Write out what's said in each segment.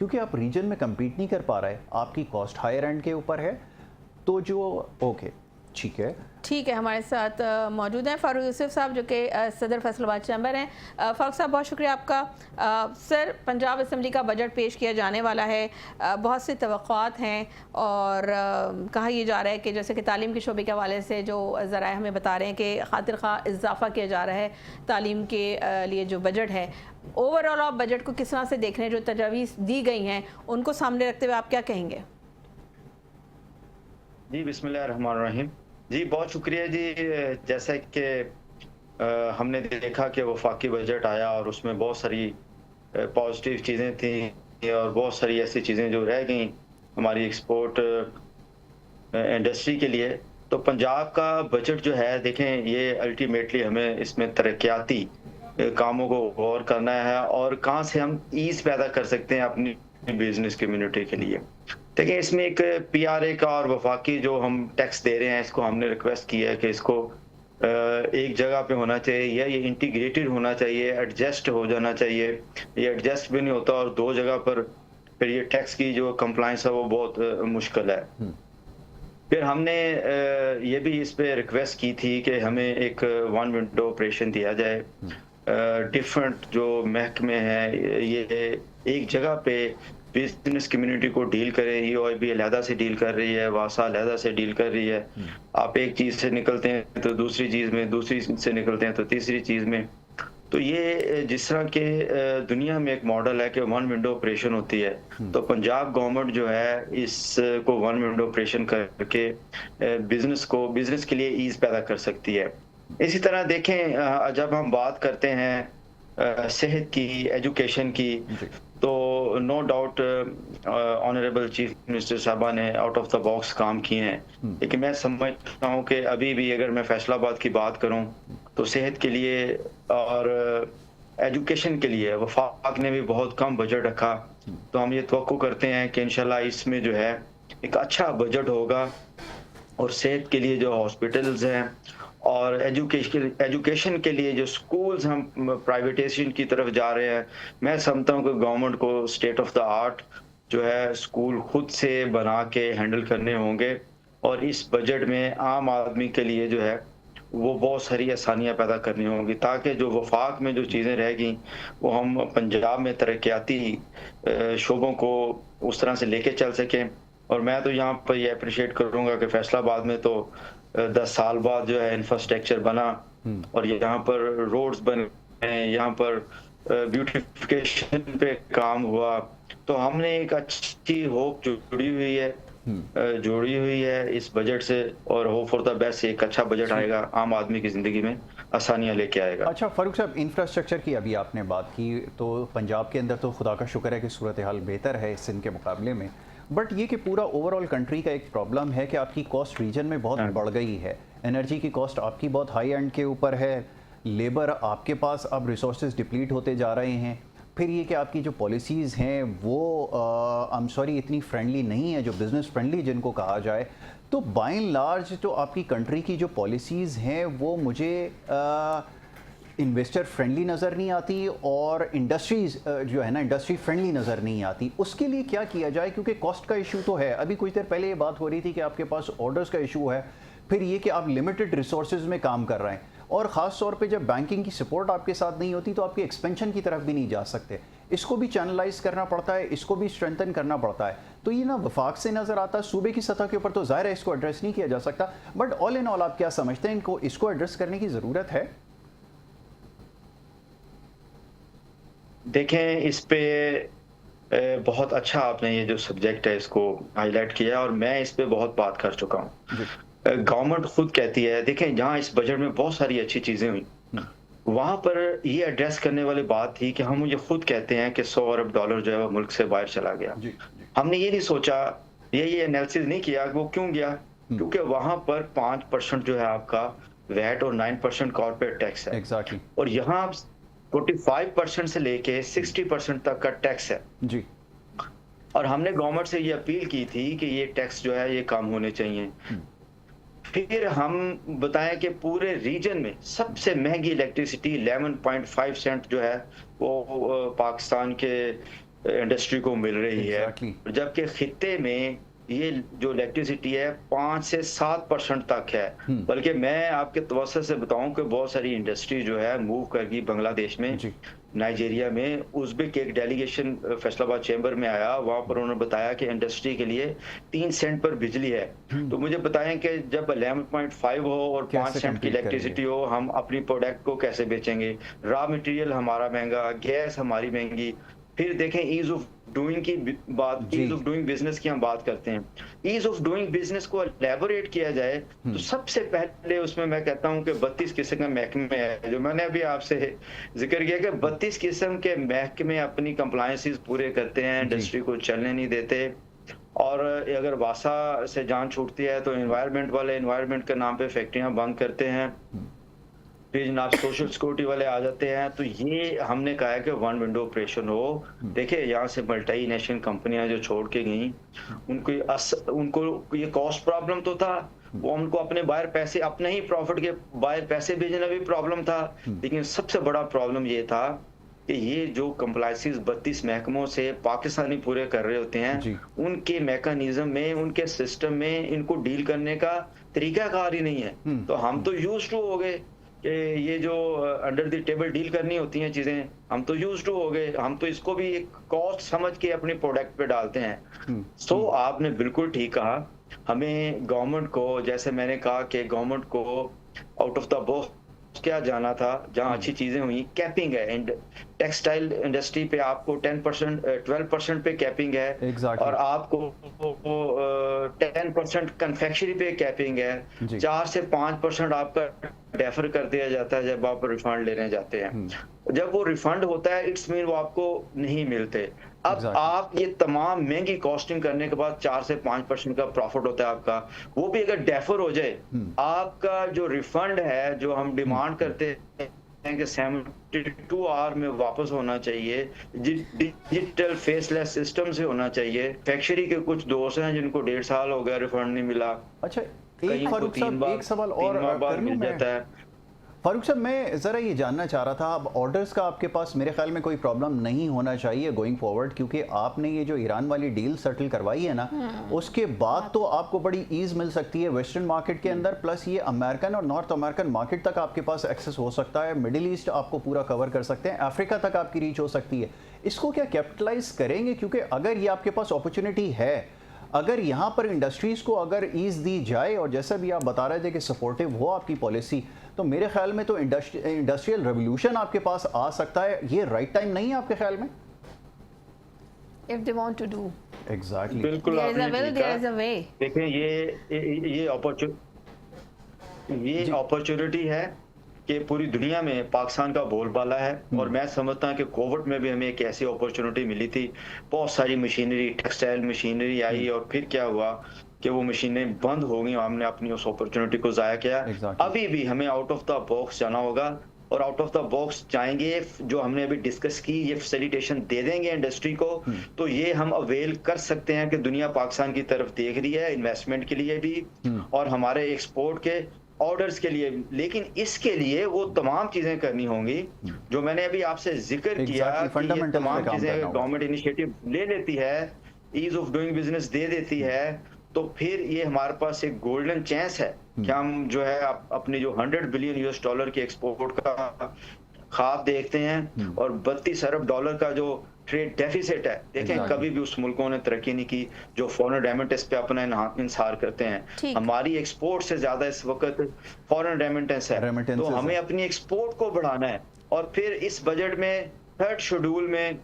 क्योंकि आप रीजन में कम्पीट नहीं कर पा रहे, आपकी कॉस्ट हायर एंड के ऊपर है। तो जो ओके ठीक है, हमारे साथ मौजूद हैं फ़ारूक यूसुफ साहब जो कि सदर फैसलाबाद चैम्बर हैं। फ़ारूक साहब बहुत शुक्रिया आपका। सर, पंजाब असम्बली का बजट पेश किया जाने वाला है, बहुत सी तवक्कुआत हैं और कहा यह जा रहा है कि जैसे कि तालीम के शोबे के हवाले से जो ज़राए हमें बता रहे हैं कि खातिर खा इजाफ़ा किया जा रहा है तालीम के लिए जो बजट है। ओवरऑल आप बजट को किस तरह से देख रहे हैं? जो तजवीज़ दी गई हैं उनको सामने रखते हुए आप क्या कहेंगे? जी बिस्मिल्लाहिर्रहमानिर्रहीम। जी बहुत शुक्रिया जी। जैसा कि हमने देखा कि वफाकी बजट आया और उसमें बहुत सारी पॉजिटिव चीज़ें थी और बहुत सारी ऐसी चीज़ें जो रह गई हमारी एक्सपोर्ट इंडस्ट्री के लिए। तो पंजाब का बजट जो है देखें, ये अल्टीमेटली हमें इसमें तरक्याती कामों को गौर करना है और कहाँ से हम ईज़ पैदा कर सकते हैं अपनी बिजनेस कम्युनिटी के लिए। देखिए, इसमें एक पीआरए का और वफाकी जो हम टैक्स दे रहे हैं, इसको हमने रिक्वेस्ट की है कि इसको एक जगह पे होना चाहिए या ये इंटीग्रेटेड होना चाहिए, एडजस्ट हो जाना चाहिए। ये एडजस्ट भी नहीं होता और दो जगह पर फिर ये टैक्स की जो कंप्लायंस है वो बहुत मुश्किल है। फिर हमने ये भी इस पे रिक्वेस्ट की थी कि हमें एक वन विंडो ऑपरेशन दिया जाए। डिफरेंट जो महकमे हैं ये एक जगह पे बिजनेस कम्युनिटी को डील करें। ईओआईबी अलहदा से डील कर रही है, वासा अलहदा से डील कर रही है। आप एक चीज़ से निकलते हैं तो दूसरी चीज़ में, दूसरी से निकलते हैं तो तीसरी चीज़ में। तो ये जिस तरह के दुनिया में एक मॉडल है कि वन विंडो ऑपरेशन होती है, तो पंजाब गवर्नमेंट जो है इसको वन विंडो ऑपरेशन करके बिजनेस के लिए ईज पैदा कर सकती है। इसी तरह देखें, जब हम बात करते हैं सेहत की, एजुकेशन की, तो no doubt honourable chief minister साहबा ने आउट ऑफ द बॉक्स काम किए हैं। लेकिन मैं समझता हूँ कि अभी भी अगर मैं फैसलाबाद की बात करूँ तो सेहत के लिए और एजुकेशन के लिए वफाक ने भी बहुत कम बजट रखा। तो हम ये तवक्को करते हैं कि इंशाल्लाह इसमें जो है एक अच्छा बजट होगा और सेहत के लिए जो हॉस्पिटल्स हैं और एजुकेशन के लिए जो स्कूल्स हम प्राइवेटाइजेशन की तरफ जा रहे हैं, मैं समझता हूँ कि गवर्नमेंट को स्टेट ऑफ द आर्ट जो है स्कूल खुद से बना के हैंडल करने होंगे और इस बजट में आम आदमी के लिए जो है वो बहुत सारी आसानियां पैदा करनी होंगी ताकि जो वफाक में जो चीज़ें रह गई वो हम पंजाब में तरक्याती शोबों को उस तरह से लेके चल सकें। और मैं तो यहाँ पर ये अप्रिशिएट करूँगा कि फैसलाबाद में तो 10 साल बाद जो है इंफ्रास्ट्रक्चर बना और यहाँ पर रोड्स बने, यहाँ पर ब्यूटिफिकेशन पे काम हुआ। तो हमने एक अच्छी होप जुड़ी हुई है इस बजट से और होप फॉर द बेस्ट एक अच्छा बजट आएगा, आम आदमी की ज़िंदगी में आसानियाँ लेके आएगा। अच्छा फ़ारूक साहब, इंफ्रास्ट्रक्चर की अभी आपने बात की, तो पंजाब के अंदर तो खुदा का शुक्र है कि सूरत हाल बेहतर है सिंध के मुकाबले में, बट ये कि पूरा ओवरऑल कंट्री का एक प्रॉब्लम है कि आपकी कॉस्ट रीजन में बहुत बढ़ गई है। एनर्जी की कॉस्ट आपकी बहुत हाई एंड के ऊपर है, लेबर आपके पास अब रिसोर्सेज डिप्लीट होते जा रहे हैं। फिर ये कि आपकी जो पॉलिसीज़ हैं वो आई एम सॉरी इतनी फ्रेंडली नहीं है, जो बिज़नेस फ्रेंडली जिनको कहा जाए। तो बाय एंड लार्ज जो आपकी कंट्री की जो पॉलिसीज़ हैं वो मुझे इन्वेस्टर फ्रेंडली नज़र नहीं आती और इंडस्ट्रीज़ जो है ना इंडस्ट्री फ्रेंडली नज़र नहीं आती। उसके लिए क्या किया जाए, क्योंकि कॉस्ट का इशू तो है। अभी कुछ देर पहले ये बात हो रही थी कि आपके पास ऑर्डर्स का इशू है, फिर ये कि आप लिमिटेड रिसोर्सेज में काम कर रहे हैं और ख़ास तौर पे जब बैंकिंग की सपोर्ट आपके साथ नहीं होती तो आपकी एक्सपेंशन की तरफ भी नहीं जा सकते। इसको भी चैनलाइज करना पड़ता है, इसको भी स्ट्रेंथन करना पड़ता है। तो ये ना वफाक से नज़र आता है, सूबे की सतह के ऊपर तो ज़ाहिर है इसको एड्रेस नहीं किया जा सकता, बट ऑल इन ऑल आप क्या समझते हैं, इसको एड्रेस करने की ज़रूरत है? देखें, इस पे बहुत अच्छा आपने ये जो सब्जेक्ट है इसको हाईलाइट किया और मैं इस पे बहुत बात कर चुका हूँ। गवर्नमेंट खुद कहती है, देखें जहाँ इस बजट में बहुत सारी अच्छी चीज़ें हुई वहाँ पर ये एड्रेस करने वाली बात थी कि हम ये खुद कहते हैं कि 100 अरब डॉलर जो है वो मुल्क से बाहर चला गया। हमने ये नहीं सोचा, ये एनालिसिस नहीं किया कि वो क्यों गया, क्योंकि वहाँ पर 5% जो है आपका वैट और 9% कॉर्पोरेट टैक्स है। Exactly. और यहाँ 45% से लेके 60% तक का टैक्स है जी। और हमने गवर्नमेंट से ये अपील की थी कि ये टैक्स जो है ये कम होने चाहिए। फिर हम बताएं कि पूरे रीजन में सबसे महंगी इलेक्ट्रिसिटी 11.5 सेंट जो है वो पाकिस्तान के इंडस्ट्री को मिल रही है, Exactly. जबकि खित्ते में ये जो इलेक्ट्रिसिटी है 5 से 7% तक है। बल्कि मैं आपके तवज्जो से बताऊं कि बहुत सारी इंडस्ट्री जो है मूव कर गई बांग्लादेश में, जी। नाइजीरिया में। उज़्बेक एक डेलीगेशन फैसलाबाद चैम्बर में आया, वहां पर उन्होंने बताया कि इंडस्ट्री के लिए 3 सेंट पर बिजली है। तो मुझे बताएं कि जब 11.5 हो और 5 कैसे सेंट की compete इलेक्ट्रिसिटी हो, हम अपनी प्रोडक्ट को कैसे बेचेंगे? रॉ मटेरियल हमारा महंगा, गैस हमारी महंगी। फिर देखें ईज ऑफ डूइंग की बात, जी। ईज ऑफ डूइंग बिजनेस की हम बात करते हैं। ईज ऑफ डूइंग बिजनेस को एलेबोरेट किया जाए तो सबसे पहले उसमें मैं कहता हूं कि 32 किस्म के महकमे है, जो मैंने अभी आपसे जिक्र किया कि 32 किस्म के महकमे अपनी कंप्लायंसेस पूरे करते हैं, इंडस्ट्री को चलने नहीं देते। और अगर वासा से जान छूटती है तो एनवायरनमेंट वाले एनवायरनमेंट के नाम पे फैक्ट्रियां बंद करते हैं, फिर जनाब सोशल सिक्योरिटी वाले आ जाते हैं। तो ये हमने कहा है कि वन विंडो ऑपरेशन हो। देखिए यहाँ से मल्टी नेशनल कंपनियां जो छोड़ के गई, उनको ये कॉस्ट प्रॉब्लम तो था, वो उनको अपने बाहर पैसे, अपने ही प्रॉफिट के बाहर पैसे भेजना भी प्रॉब्लम था, लेकिन सबसे बड़ा प्रॉब्लम ये था कि ये जो कंप्लायंसेस 32 महकमों से पाकिस्तानी पूरे कर रहे होते हैं, उनके मैकेनिज्म में, उनके सिस्टम में इनको डील करने का तरीकाकार ही नहीं है। तो हम तो यूज्ड टू हो गए कि ये जो अंडर द टेबल डील करनी होती हैं चीजें, हम तो यूज्ड टू हो गए, हम तो इसको भी एक कॉस्ट समझ के अपने प्रोडक्ट पे डालते हैं। सो आपने बिल्कुल ठीक कहा, हमें गवर्नमेंट को, जैसे मैंने कहा कि गवर्नमेंट को आउट ऑफ द बॉक्स क्या जाना था, जहां अच्छी चीजें हुई। कैपिंग है टेक्सटाइल इंडस्ट्री पे, आपको 10% 12% पे कैपिंग है। Exactly. और आपको 10% कन्फेक्शनरी पे कैपिंग है। 4 से 5% आपका डेफर कर दिया जाता है जब आप रिफंड लेने जाते हैं। जब वो रिफंड होता है इट्स मीन वो आपको नहीं मिलते। अब आप ये तमाम महंगी कॉस्टिंग करने के बाद 4 से 5% का प्रॉफिट होता है आपका, वो भी अगर डेफर हो जाए, आपका जो रिफंड है जो हम डिमांड करते हैं कि 72 आवर में वापस होना चाहिए, डिजिटल फेसलेस सिस्टम से होना चाहिए। फैक्ट्री के कुछ दोस्त हैं जिनको 1.5 साल हो गया रिफंड नहीं मिला। अच्छा, कहीं को 3 बार, एक सवाल 3 और बार मिल जाता है। फारूक साहब, मैं ज़रा ये जानना चाह रहा था, अब ऑर्डर्स का आपके पास मेरे ख्याल में कोई प्रॉब्लम नहीं होना चाहिए गोइंग फॉरवर्ड, क्योंकि आपने ये जो ईरान वाली डील सेटल करवाई है ना, उसके बाद तो आपको बड़ी ईज़ मिल सकती है वेस्टर्न मार्केट के अंदर, प्लस ये अमेरिकन और नॉर्थ अमेरिकन मार्केट तक आपके पास एक्सेस हो सकता है, मिडिल ईस्ट आपको पूरा कवर कर सकते हैं, अफ्रीका तक आपकी रीच हो सकती है। इसको क्या कैपिटलाइज करेंगे? क्योंकि अगर ये आपके पास अपॉर्चुनिटी है, अगर यहाँ पर इंडस्ट्रीज़ को अगर ईज़ दी जाए और जैसा भी आप बता रहे थे कि सपोर्टिव हो आपकी पॉलिसी, तो मेरे ख्याल में तो इंडस्ट्रियल रेवोल्यूशन आपके पास आ सकता है। ये राइट टाइम नहीं है आपके ख्याल में? If they want to do. Exactly. बिल्कुल There is a आपने will, ठीक there कहा। is a way. देखें ये अपॉर्चुनिटी है कि पूरी दुनिया में पाकिस्तान का बोलबाला है। और मैं समझता हूं कि कोविड में भी हमें एक ऐसी अपॉर्चुनिटी मिली थी, बहुत सारी मशीनरी, टेक्सटाइल मशीनरी आई, और फिर क्या हुआ कि वो मशीनें बंद हो गई, हमने अपनी उस अपॉर्चुनिटी को जाया किया। अभी भी हमें आउट ऑफ द बॉक्स जाना होगा, और आउट ऑफ द बॉक्स जाएंगे, जो हमने अभी डिस्कस की, ये फैसिलिटेशन दे देंगे इंडस्ट्री को, तो ये हम अवेल कर सकते हैं कि दुनिया पाकिस्तान की तरफ देख रही है, इन्वेस्टमेंट के लिए भी और हमारे एक्सपोर्ट के ऑर्डर्स के लिए। लेकिन इसके लिए वो तमाम चीजें करनी होंगी जो मैंने अभी आपसे जिक्र किया कि ये तमाम चीजें गवर्नमेंट इनिशिएटिव ले लेती है, ईज ऑफ डूइंग बिजनेस दे देती है, तो फिर ये हमारे पास एक गोल्डन चांस है कि हम जो है अपनी जो $100 बिलियन के एक्सपोर्ट का ख्वाब देखते हैं, और 32 अरब डॉलर का जो ट्रेड डेफिसिट है, देखें कभी भी उस मुल्कों ने तरक्की नहीं की जो फॉरेन रेमिटेंस पे अपना इंसार करते हैं। हमारी एक्सपोर्ट से ज्यादा इस वक्त फॉरेन रेमिटेंस है, तो हमें अपनी एक्सपोर्ट को बढ़ाना है। और फिर इस बजट में 3rd शेड्यूल में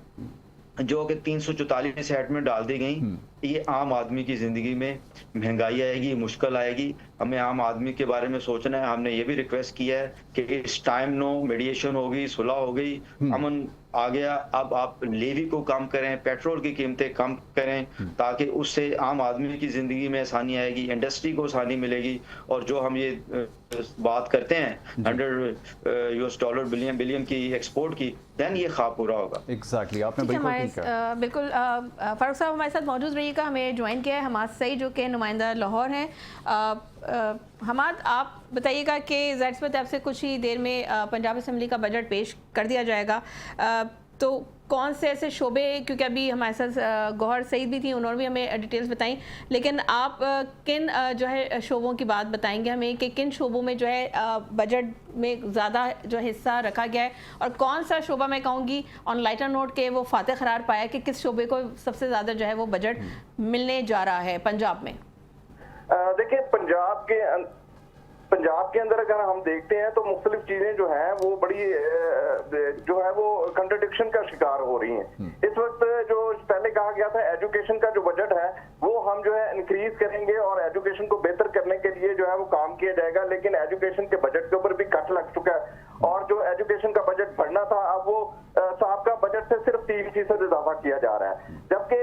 जो कि 344 हेड में डाल दी गई, ये आम आदमी की जिंदगी में महंगाई आएगी, मुश्किल आएगी। हमें आम आदमी के बारे में सोचना है। हमने ये भी रिक्वेस्ट किया है कि इस टाइम नो मीडिएशन हो गई, सुलह हो गई, अमन आ गया, अब आप लेवी को कम करें, पेट्रोल की कीमतें कम करें, ताकि उससे आम आदमी की जिंदगी में आसानी आएगी, इंडस्ट्री को आसानी मिलेगी। और जो हम ये बात करते हैं $100 बिलियन की एक्सपोर्ट की, देन ये ख्वाब पूरा होगा। एग्जैक्टली, आपने बिल्कुल ठीक कहा। बिल्कुल फारूक साहब हमारे साथ मौजूद रहिएगा, हमें ज्वाइन किया है हमाद सईद जो कि नुमाइंदा लाहौर हैं। हमाद, आप बताइएगा कि ज़ाहिर सी बात है आपसे कुछ ही देर में पंजाब असम्बली का बजट पेश कर दिया जाएगा, तो कौन से ऐसे शोबे, क्योंकि अभी हमारे साथ गौहर सईद भी थी, उन्होंने भी हमें डिटेल्स बताई, लेकिन आप किन जो है शोबों की बात बताएंगे हमें कि किन शोबों में जो है बजट में ज़्यादा जो हिस्सा रखा गया है, और कौन सा शोबा मैं कहूँगी ऑन लाइटर नोट के वो फातह करार पाया कि किस शोबे को सबसे ज़्यादा जो है वो बजट मिलने जा रहा है पंजाब में? देखिए, पंजाब के अंदर अगर हम देखते हैं तो मुख्तलिफ चीजें जो हैं वो बड़ी जो है वो कंट्रडिक्शन का शिकार हो रही हैं। इस वक्त जो पहले कहा गया था एजुकेशन का जो बजट है वो हम जो है इंक्रीज करेंगे और एजुकेशन को बेहतर करने के लिए जो है वो काम किया जाएगा, लेकिन एजुकेशन के बजट के ऊपर भी कट लग चुका है और जो एजुकेशन का बजट बढ़ना था अब वो साहब का बजट से सिर्फ 3% इजाफा किया जा रहा है, जबकि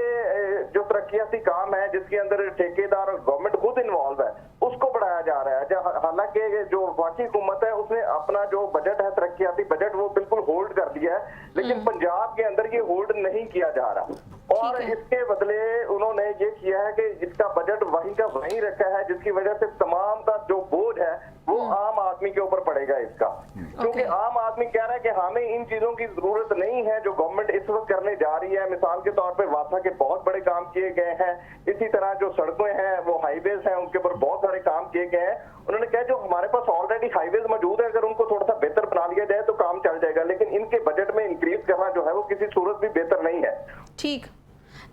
जो तरक्याती काम है जिसके अंदर ठेकेदार और गवर्नमेंट खुद इन्वॉल्व है उसको बढ़ाया जा रहा है। हालांकि जो वफाकी हुकूमत है उसने अपना जो बजट है तरक्याती बजट वो बिल्कुल होल्ड कर दिया है, लेकिन पंजाब के अंदर ये होल्ड नहीं किया जा रहा और इसके बदले उन्होंने ये किया है कि इसका बजट वहीं का वहीं रखा है, जिसकी वजह से तमाम का जो बोझ है वो आम आदमी के ऊपर पड़ेगा इसका, क्योंकि आम आदमी कह रहा है कि हमें इन चीजों की जरूरत नहीं है जो गवर्नमेंट इस वक्त करने जा रही है। मिसाल के तौर पे वासा के बहुत बड़े काम किए गए हैं, इसी तरह जो सड़कें हैं वो हाईवेज हैं उनके ऊपर बहुत सारे काम किए गए हैं। उन्होंने कहा जो हमारे पास ऑलरेडी हाईवेज मौजूद है अगर उनको थोड़ा सा बेहतर बना लिया जाए तो काम चल जाएगा, लेकिन इनके बजट में इंक्रीज करना जो है वो किसी सूरत भी बेहतर नहीं है।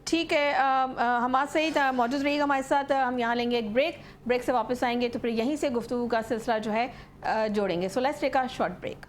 ठीक है, हमारे सईद मौजूद रहिएगा हमारे साथ। हम यहाँ लेंगे एक ब्रेक से वापस आएंगे तो फिर यहीं से गुफ्तगू का सिलसिला जो है जोड़ेंगे। So let's take a short break.